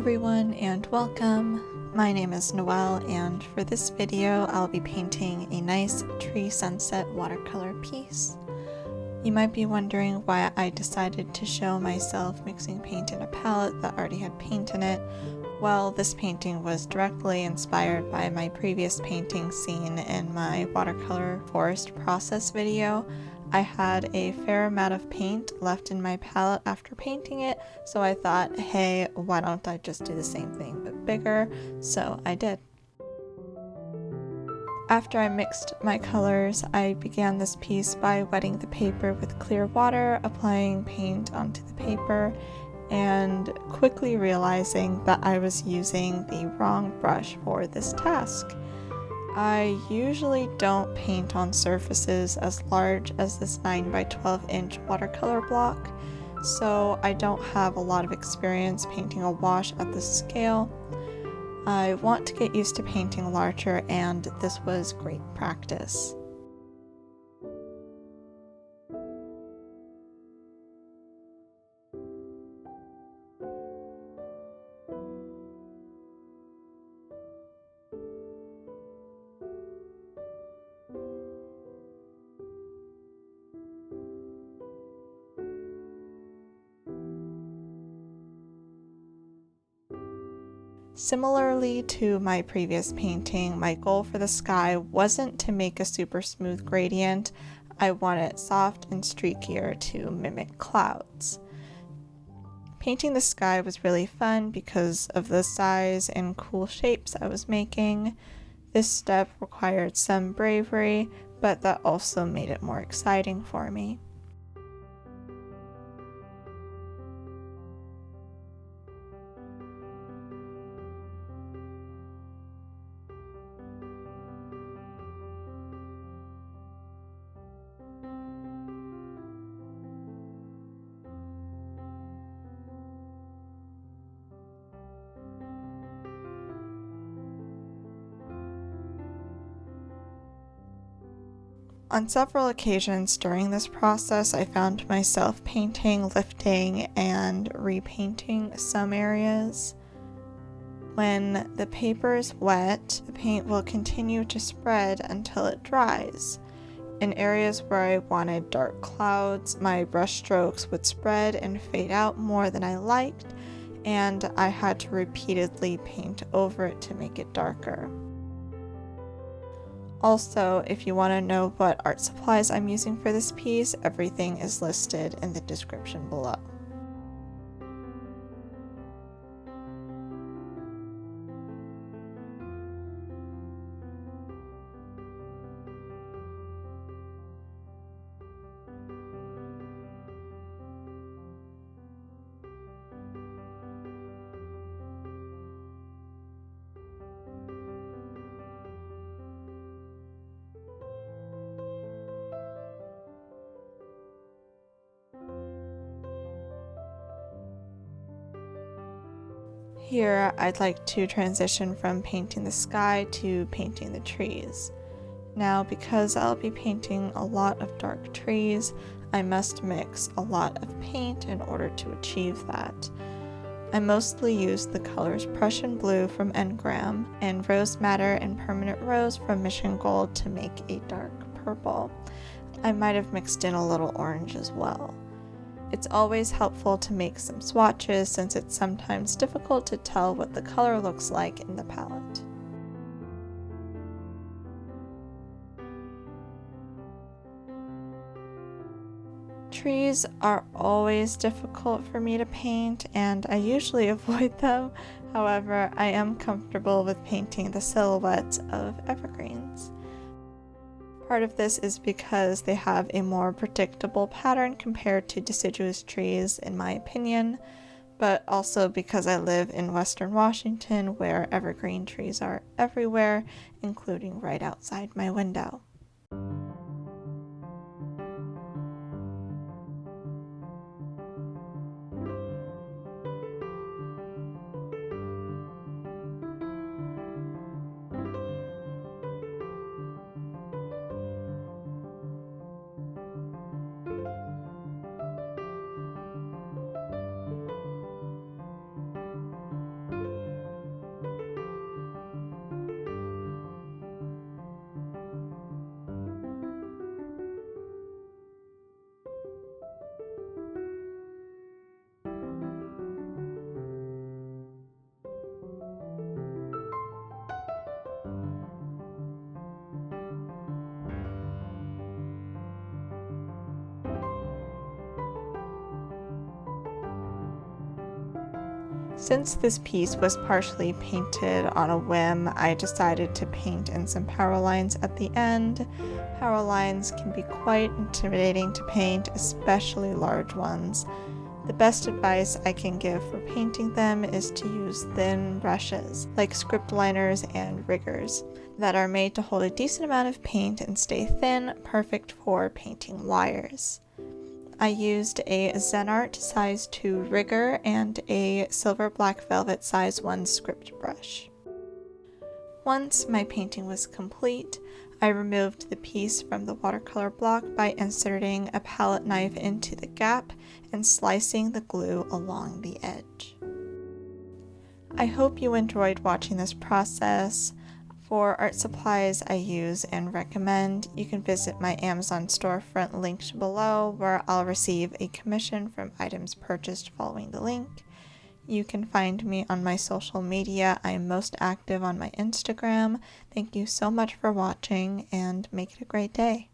everyone and welcome. My name is Noelle, and for this video I'll be painting a nice tree sunset watercolor piece. You might be wondering why I decided to show myself mixing paint in a palette that already had paint in it. Well, this painting was directly inspired by my previous painting seen in my watercolor forest process video. I had a fair amount of paint left in my palette after painting it, so I thought, hey, why don't I just do the same thing but bigger? So I did. After I mixed my colors, I began this piece by wetting the paper with clear water, applying paint onto the paper, and quickly realizing that I was using the wrong brush for this task. I usually don't paint on surfaces as large as this 9 by 12 inch watercolor block, so I don't have a lot of experience painting a wash at this scale. I want to get used to painting larger, and this was great practice. Similarly to my previous painting, my goal for the sky wasn't to make a super smooth gradient. I want it soft and streakier to mimic clouds. Painting the sky was really fun because of the size and cool shapes I was making. This step required some bravery, but that also made it more exciting for me. On several occasions during this process, I found myself painting, lifting, and repainting some areas. When the paper is wet, the paint will continue to spread until it dries. In areas where I wanted dark clouds, my brush strokes would spread and fade out more than I liked, and I had to repeatedly paint over it to make it darker. Also, if you want to know what art supplies I'm using for this piece, everything is listed in the description below. Here, I'd like to transition from painting the sky to painting the trees. Now, because I'll be painting a lot of dark trees, I must mix a lot of paint in order to achieve that. I mostly use the colors Prussian Blue from Engram and Rose Madder and Permanent Rose from Mission Gold to make a dark purple. I might have mixed in a little orange as well. It's always helpful to make some swatches since it's sometimes difficult to tell what the color looks like in the palette. Trees are always difficult for me to paint, and I usually avoid them. However, I am comfortable with painting the silhouettes of evergreens. Part of this is because they have a more predictable pattern compared to deciduous trees, in my opinion, but also because I live in Western Washington where evergreen trees are everywhere, including right outside my window. Since this piece was partially painted on a whim, I decided to paint in some power lines at the end. Power lines can be quite intimidating to paint, especially large ones. The best advice I can give for painting them is to use thin brushes, like script liners and riggers, that are made to hold a decent amount of paint and stay thin, perfect for painting wires. I used a ZenART size 2 rigger and a silver black velvet size 1 script brush. Once my painting was complete, I removed the piece from the watercolor block by inserting a palette knife into the gap and slicing the glue along the edge. I hope you enjoyed watching this process. For art supplies I use and recommend, you can visit my Amazon storefront linked below, where I'll receive a commission from items purchased following the link. You can find me on my social media. I am most active on my Instagram. Thank you so much for watching, and make it a great day.